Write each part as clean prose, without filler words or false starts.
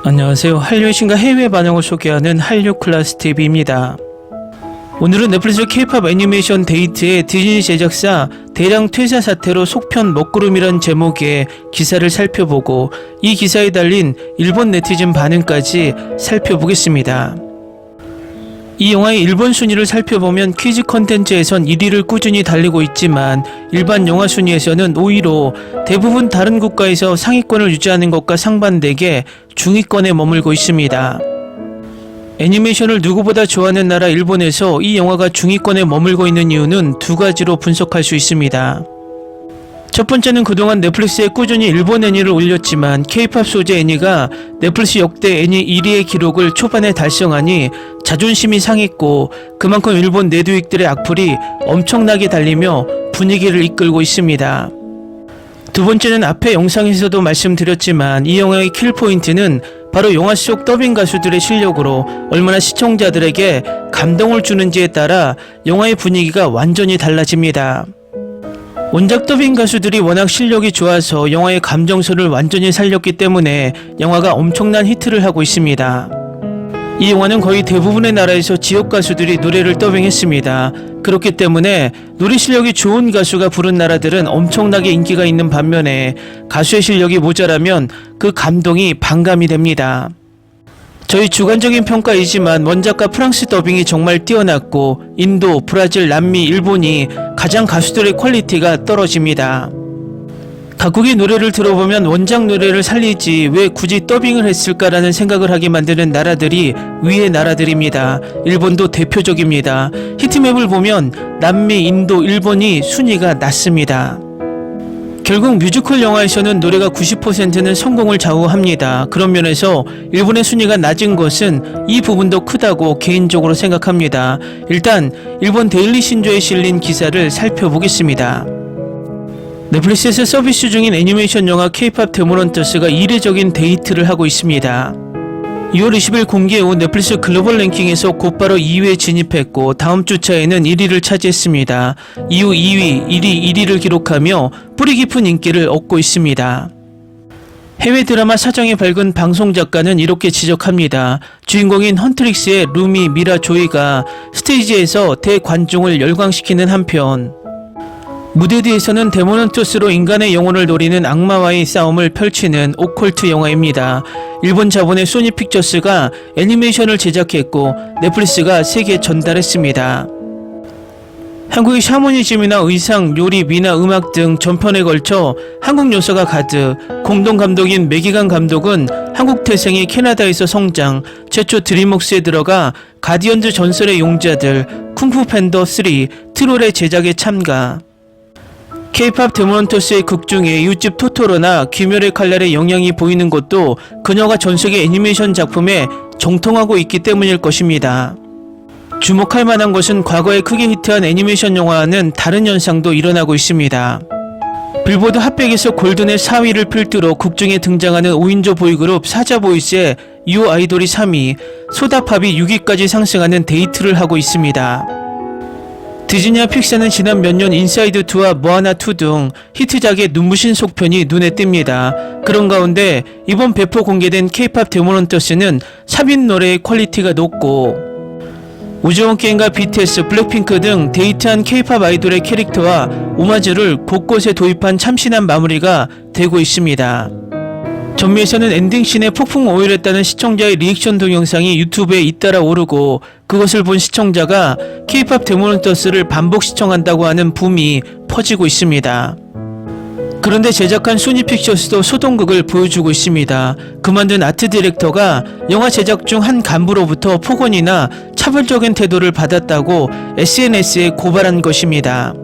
안녕하세요. 한류의 신과 해외 반응을 소개하는 한류클라스TV입니다. 오늘은 넷플릭스 K-POP 애니메이션 데이트의 디즈니 제작사 대량 퇴사 사태로 속편 먹구름이란 제목의 기사를 살펴보고 이 기사에 달린 일본 네티즌 반응까지 살펴보겠습니다. 이 영화의 일본 순위를 살펴보면 퀴즈 컨텐츠에선 1위를 꾸준히 달리고 있지만 일반 영화 순위에서는 5위로 대부분 다른 국가에서 상위권을 유지하는 것과 상반되게 중위권에 머물고 있습니다. 애니메이션을 누구보다 좋아하는 나라 일본에서 이 영화가 중위권에 머물고 있는 이유는 두 가지로 분석할 수 있습니다. 첫 번째는 그동안 넷플릭스에 꾸준히 일본 애니를 올렸지만 K-POP 소재 애니가 넷플릭스 역대 애니 1위의 기록을 초반에 달성하니 자존심이 상했고 그만큼 일본 내두익들의 악플이 엄청나게 달리며 분위기를 이끌고 있습니다. 두 번째는 앞에 영상에서도 말씀드렸지만 이 영화의 킬포인트는 바로 영화 속 더빙 가수들의 실력으로 얼마나 시청자들에게 감동을 주는지에 따라 영화의 분위기가 완전히 달라집니다. 원작 더빙 가수들이 워낙 실력이 좋아서 영화의 감정선을 완전히 살렸기 때문에 영화가 엄청난 히트를 하고 있습니다. 이 영화는 거의 대부분의 나라에서 지역 가수들이 노래를 더빙했습니다. 그렇기 때문에 노래 실력이 좋은 가수가 부른 나라들은 엄청나게 인기가 있는 반면에 가수의 실력이 모자라면 그 감동이 반감이 됩니다. 저희 주관적인 평가이지만 원작과 프랑스 더빙이 정말 뛰어났고 인도, 브라질, 남미, 일본이 가장 가수들의 퀄리티가 떨어집니다. 각국의 노래를 들어보면 원작 노래를 살리지 왜 굳이 더빙을 했을까라는 생각을 하게 만드는 나라들이 위의 나라들입니다. 일본도 대표적입니다. 히트맵을 보면 남미, 인도, 일본이 순위가 낮습니다. 결국 뮤지컬 영화에서는 노래가 90%는 성공을 좌우합니다. 그런 면에서 일본의 순위가 낮은 것은 이 부분도 크다고 개인적으로 생각합니다. 일단 일본 데일리 신조에 실린 기사를 살펴보겠습니다. 넷플릭스에서 서비스 중인 애니메이션 영화 K-POP 데몬헌터스가 이례적인 데이트를 하고 있습니다. 2월 20일 공개 후 넷플릭스 글로벌 랭킹에서 곧바로 2위에 진입했고 다음 주차에는 1위를 차지했습니다. 이후 2위, 1위, 1위를 기록하며 뿌리 깊은 인기를 얻고 있습니다. 해외 드라마 사정이 밝은 방송 작가는 이렇게 지적합니다. 주인공인 헌트릭스의 루미, 미라, 조이가 스테이지에서 대관중을 열광시키는 한편 무대 뒤에서는 데몬헌터스로 인간의 영혼을 노리는 악마와의 싸움을 펼치는 오컬트 영화입니다. 일본 자본의 소니픽처스가 애니메이션을 제작했고 넷플릭스가 세계에 전달했습니다. 한국의 샤머니즘이나 의상, 요리, 미나, 음악 등 전편에 걸쳐 한국 요소가 가득, 공동 감독인 매기관 감독은 한국 태생의 캐나다에서 성장, 최초 드림웍스에 들어가 가디언즈 전설의 용자들, 쿵푸 팬더 3, 트롤의 제작에 참가. K-POP 데몬헌터스의 극 중에 이웃집 토토로나 귀멸의 칼날의 영향이 보이는 것도 그녀가 전sek의 애니메이션 작품에 정통하고 있기 때문일 것입니다. 주목할 만한 것은 과거에 크게 히트한 애니메이션 영화와는 다른 현상도 일어나고 있습니다. 빌보드 핫백에서 골든의 4위를 필두로 극 중에 등장하는 5인조 보이그룹 사자보이스의 유 아이돌이 3위, 소다팝이 6위까지 상승하는 데이트를 하고 있습니다. 디즈니와 픽사는 지난 몇 년 인사이드2와 모아나2 등 히트작의 눈부신 속편이 눈에 띕니다. 그런 가운데 이번 배포 공개된 K-POP 데몬헌터스는 삽입 노래의 퀄리티가 높고 우주원 게임과 BTS, 블랙핑크 등 데이트한 K-POP 아이돌의 캐릭터와 오마주를 곳곳에 도입한 참신한 마무리가 되고 있습니다. 전미에서는 엔딩씬에 폭풍 오열했다는 시청자의 리액션 동영상이 유튜브에 잇따라 오르고 그것을 본 시청자가 K-POP 데몬헌터스를 반복 시청한다고 하는 붐이 퍼지고 있습니다. 그런데 제작한 소니픽처스도 소동극을 보여주고 있습니다. 그만둔 아트 디렉터가 영화 제작 중 한 간부로부터 폭언이나 차별적인 태도를 받았다고 SNS에 고발한 것입니다.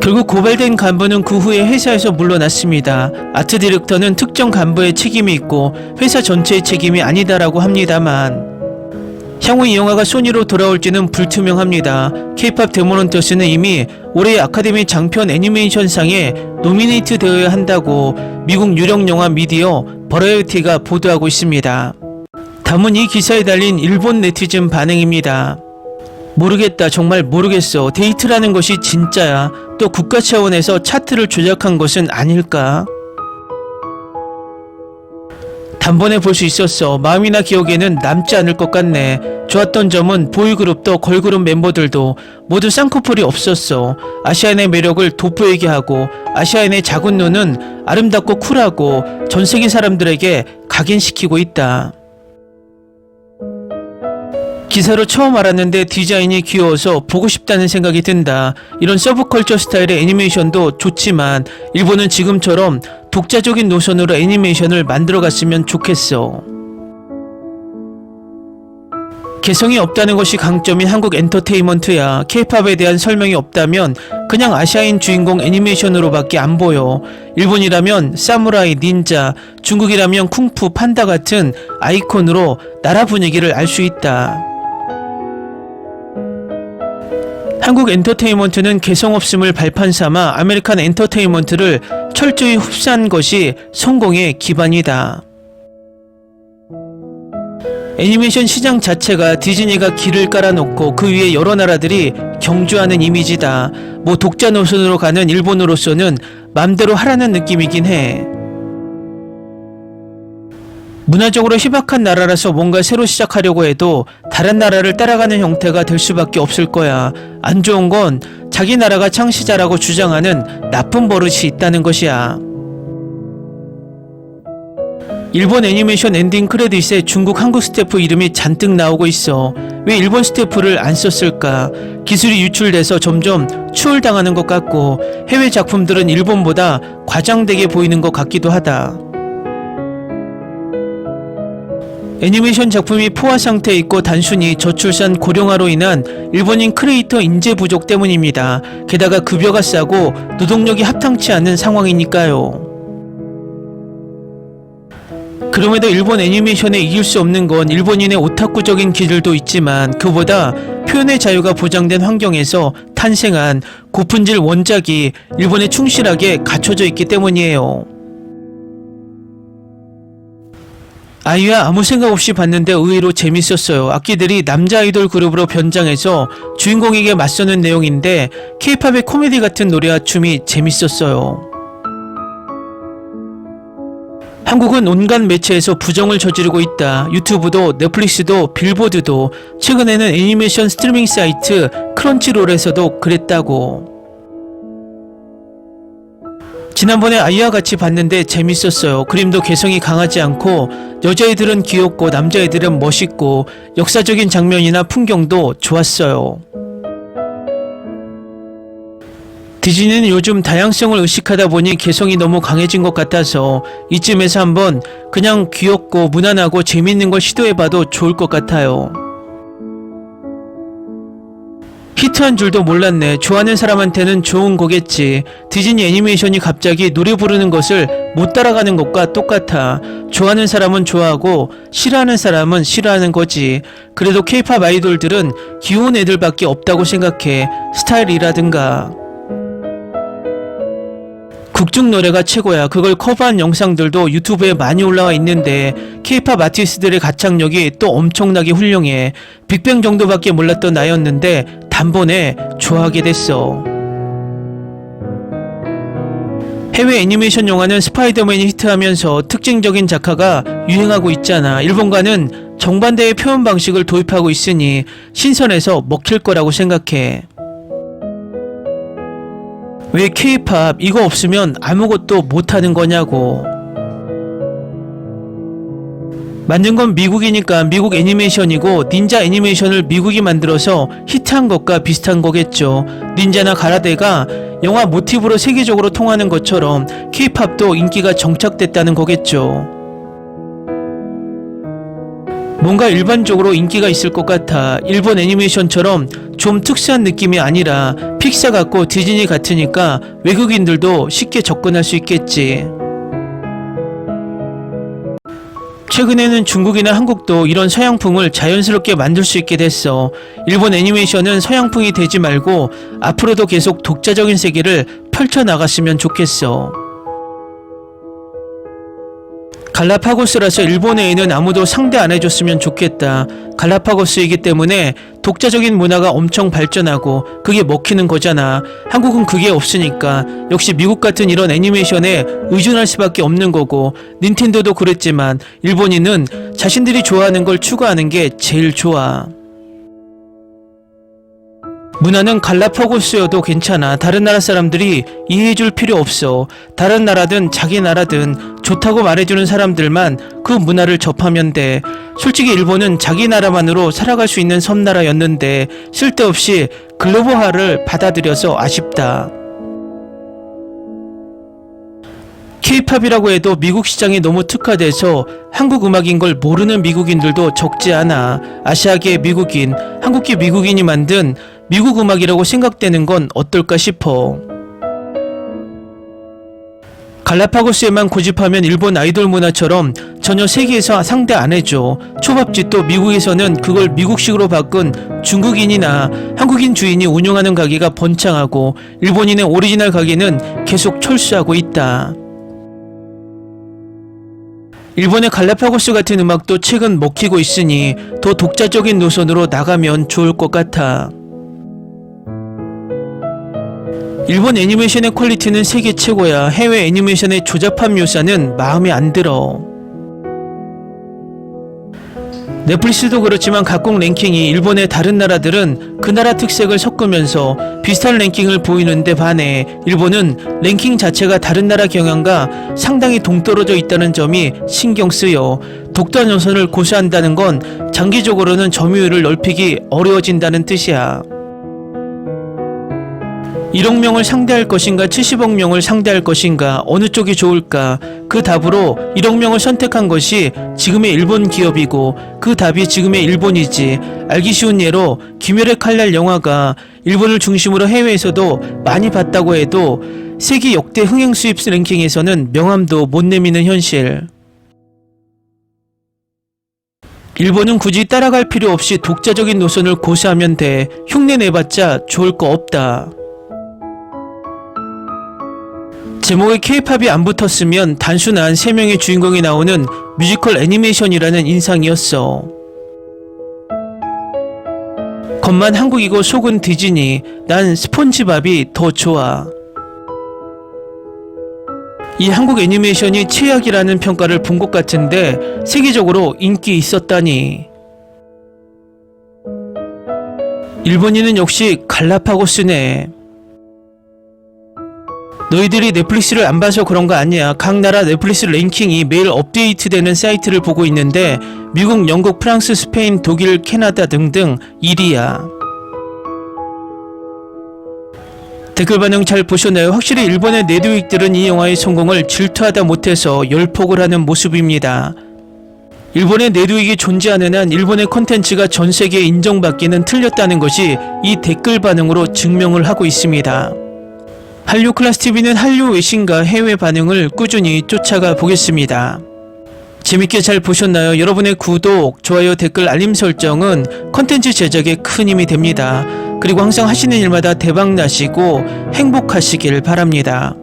결국 고발된 간부는 그 후에 회사에서 물러났습니다. 아트 디렉터는 특정 간부의 책임이 있고 회사 전체의 책임이 아니다라고 합니다만 향후 이 영화가 소니로 돌아올지는 불투명합니다. K-POP 데몬헌터스는 이미 올해의 아카데미 장편 애니메이션상에 노미네이트 되어야 한다고 미국 유령 영화 미디어 버라이어티가 보도하고 있습니다. 다음은 이 기사에 달린 일본 네티즌 반응입니다. 모르겠다, 정말 모르겠어. 데이트라는 것이 진짜야. 또 국가 차원에서 차트를 조작한 것은 아닐까? 단번에 볼 수 있었어. 마음이나 기억에는 남지 않을 것 같네. 좋았던 점은 보이그룹도 걸그룹 멤버들도 모두 쌍꺼풀이 없었어. 아시안의 매력을 돋보이게 하고 아시안의 작은 눈은 아름답고 쿨하고 전 세계 사람들에게 각인시키고 있다. 기사로 처음 알았는데 디자인이 귀여워서 보고 싶다는 생각이 든다. 이런 서브컬처 스타일의 애니메이션도 좋지만 일본은 지금처럼 독자적인 노선으로 애니메이션을 만들어갔으면 좋겠어. 개성이 없다는 것이 강점인 한국 엔터테인먼트야. K-팝에 대한 설명이 없다면 그냥 아시아인 주인공 애니메이션으로밖에 안 보여. 일본이라면 사무라이, 닌자, 중국이라면 쿵푸, 판다 같은 아이콘으로 나라 분위기를 알 수 있다. 한국 엔터테인먼트는 개성 없음을 발판 삼아 아메리칸 엔터테인먼트를 철저히 흡수한 것이 성공의 기반이다. 애니메이션 시장 자체가 디즈니가 길을 깔아놓고 그 위에 여러 나라들이 경주하는 이미지다. 뭐 독자 노선으로 가는 일본으로서는 맘대로 하라는 느낌이긴 해. 문화적으로 희박한 나라라서 뭔가 새로 시작하려고 해도 다른 나라를 따라가는 형태가 될 수밖에 없을 거야. 안 좋은 건 자기 나라가 창시자라고 주장하는 나쁜 버릇이 있다는 것이야. 일본 애니메이션 엔딩 크레딧에 중국, 한국 스태프 이름이 잔뜩 나오고 있어. 왜 일본 스태프를 안 썼을까? 기술이 유출돼서 점점 추월당하는 것 같고 해외 작품들은 일본보다 과장되게 보이는 것 같기도 하다. 애니메이션 작품이 포화 상태에 있고 단순히 저출산 고령화로 인한 일본인 크리에이터 인재 부족 때문입니다. 게다가 급여가 싸고 노동력이 합당치 않은 상황이니까요. 그럼에도 일본 애니메이션에 이길 수 없는 건 일본인의 오타쿠적인 기질도 있지만 그보다 표현의 자유가 보장된 환경에서 탄생한 고품질 원작이 일본에 충실하게 갖춰져 있기 때문이에요. 아이야 아무 생각 없이 봤는데 의외로 재밌었어요. 악기들이 남자 아이돌 그룹으로 변장해서 주인공에게 맞서는 내용인데 K-팝의 코미디 같은 노래와 춤이 재밌었어요. 한국은 온갖 매체에서 부정을 저지르고 있다. 유튜브도 넷플릭스도 빌보드도 최근에는 애니메이션 스트리밍 사이트 크런치롤에서도 그랬다고. 지난번에 아이와 같이 봤는데 재밌었어요. 그림도 개성이 강하지 않고 여자애들은 귀엽고 남자애들은 멋있고 역사적인 장면이나 풍경도 좋았어요. 디즈니는 요즘 다양성을 의식하다 보니 개성이 너무 강해진 것 같아서 이쯤에서 한번 그냥 귀엽고 무난하고 재밌는 걸 시도해봐도 좋을 것 같아요. 히트한 줄도 몰랐네. 좋아하는 사람한테는 좋은 거겠지. 디즈니 애니메이션이 갑자기 노래 부르는 것을 못 따라가는 것과 똑같아. 좋아하는 사람은 좋아하고 싫어하는 사람은 싫어하는 거지. 그래도 K-팝 아이돌들은 귀여운 애들밖에 없다고 생각해. 스타일이라든가. 국중 노래가 최고야. 그걸 커버한 영상들도 유튜브에 많이 올라와 있는데 K-팝 아티스트들의 가창력이 또 엄청나게 훌륭해. 빅뱅 정도밖에 몰랐던 나였는데 단번에 좋아하게 됐어. 해외 애니메이션 영화는 스파이더맨이 히트하면서 특징적인 작화가 유행하고 있잖아. 일본과는 정반대의 표현 방식을 도입하고 있으니 신선해서 먹힐 거라고 생각해. 왜 K-팝 이거 없으면 아무것도 못하는 거냐고. 만든 건 미국이니까 미국 애니메이션이고 닌자 애니메이션을 미국이 만들어서 히트한 것과 비슷한 거겠죠. 닌자나 가라데가 영화 모티브로 세계적으로 통하는 것처럼 K-팝도 인기가 정착됐다는 거겠죠. 뭔가 일반적으로 인기가 있을 것 같아. 일본 애니메이션처럼 좀 특수한 느낌이 아니라 픽사 같고 디즈니 같으니까 외국인들도 쉽게 접근할 수 있겠지. 최근에는 중국이나 한국도 이런 서양풍을 자연스럽게 만들 수 있게 됐어. 일본 애니메이션은 서양풍이 되지 말고 앞으로도 계속 독자적인 세계를 펼쳐나갔으면 좋겠어. 갈라파고스라서 일본에는 아무도 상대 안 해줬으면 좋겠다. 갈라파고스이기 때문에 독자적인 문화가 엄청 발전하고 그게 먹히는 거잖아. 한국은 그게 없으니까 역시 미국 같은 이런 애니메이션에 의존할 수밖에 없는 거고, 닌텐도도 그랬지만 일본인은 자신들이 좋아하는 걸 추구하는 게 제일 좋아. 문화는 갈라파고스여도 괜찮아. 다른 나라 사람들이 이해해줄 필요 없어. 다른 나라든 자기 나라든 좋다고 말해주는 사람들만 그 문화를 접하면 돼. 솔직히 일본은 자기 나라만으로 살아갈 수 있는 섬나라였는데 쓸데없이 글로벌화를 받아들여서 아쉽다. K-팝이라고 해도 미국 시장에 너무 특화돼서 한국 음악인 걸 모르는 미국인들도 적지 않아. 아시아계 미국인, 한국계 미국인이 만든 미국 음악이라고 생각되는 건 어떨까 싶어. 갈라파고스에만 고집하면 일본 아이돌 문화처럼 전혀 세계에서 상대 안 해줘. 초밥집도 미국에서는 그걸 미국식으로 바꾼 중국인이나 한국인 주인이 운영하는 가게가 번창하고 일본인의 오리지널 가게는 계속 철수하고 있다. 일본의 갈라파고스 같은 음악도 최근 먹히고 있으니 더 독자적인 노선으로 나가면 좋을 것 같아. 일본 애니메이션의 퀄리티는 세계 최고야. 해외 애니메이션의 조잡한 묘사는 마음에 안 들어. 넷플릭스도 그렇지만 각국 랭킹이 일본의 다른 나라들은 그 나라 특색을 섞으면서 비슷한 랭킹을 보이는데 반해 일본은 랭킹 자체가 다른 나라 경향과 상당히 동떨어져 있다는 점이 신경 쓰여. 독단 요선을 고수한다는 건 장기적으로는 점유율을 넓히기 어려워진다는 뜻이야. 1억 명을 상대할 것인가 70억 명을 상대할 것인가 어느 쪽이 좋을까? 그 답으로 1억 명을 선택한 것이 지금의 일본 기업이고 그 답이 지금의 일본이지. 알기 쉬운 예로 귀멸의 칼날 영화가 일본을 중심으로 해외에서도 많이 봤다고 해도 세계 역대 흥행 수입 랭킹에서는 명함도 못 내미는 현실. 일본은 굳이 따라갈 필요 없이 독자적인 노선을 고수하면 돼. 흉내 내봤자 좋을 거 없다. 제목에 K-팝이 안 붙었으면 단순한 3명의 주인공이 나오는 뮤지컬 애니메이션이라는 인상이었어. 겉만 한국이고 속은 디즈니. 난 스폰지밥이 더 좋아. 이 한국 애니메이션이 최악이라는 평가를 본 것 같은데 세계적으로 인기 있었다니. 일본인은 역시 갈라파고스네. 너희들이 넷플릭스를 안 봐서 그런 거 아니야. 각 나라 넷플릭스 랭킹이 매일 업데이트되는 사이트를 보고 있는데 미국, 영국, 프랑스, 스페인, 독일, 캐나다 등등 1위야. 댓글 반응 잘 보셨나요? 확실히 일본의 네드윅들은 이 영화의 성공을 질투하다 못해서 열폭을 하는 모습입니다. 일본의 네드윅이 존재하는 한 일본의 콘텐츠가 전 세계에 인정받기는 틀렸다는 것이 이 댓글 반응으로 증명을 하고 있습니다. 한류 클래스TV는 한류 외신과 해외 반응을 꾸준히 쫓아가 보겠습니다. 재밌게 잘 보셨나요? 여러분의 구독, 좋아요, 댓글, 알림 설정은 컨텐츠 제작에 큰 힘이 됩니다. 그리고 항상 하시는 일마다 대박 나시고 행복하시길 바랍니다.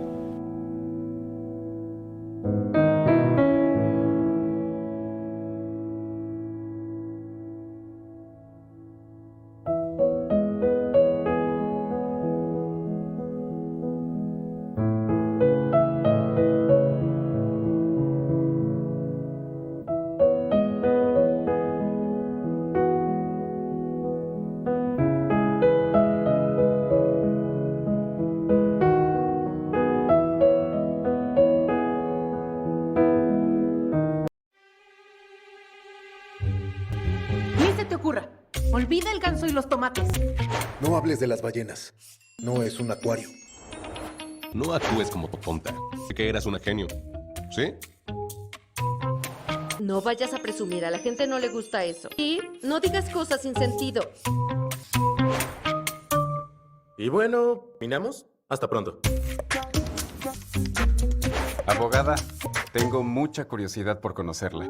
Ni se te ocurra. Olvida el ganso y los tomates. No hables de las ballenas. No es un acuario. No actúes como tonta. Que eras una genio. ¿Sí? No vayas a presumir, a la gente no le gusta eso. Y no digas cosas sin sentido. Y bueno, ¿terminamos? Hasta pronto. Abogada, tengo mucha curiosidad por conocerla.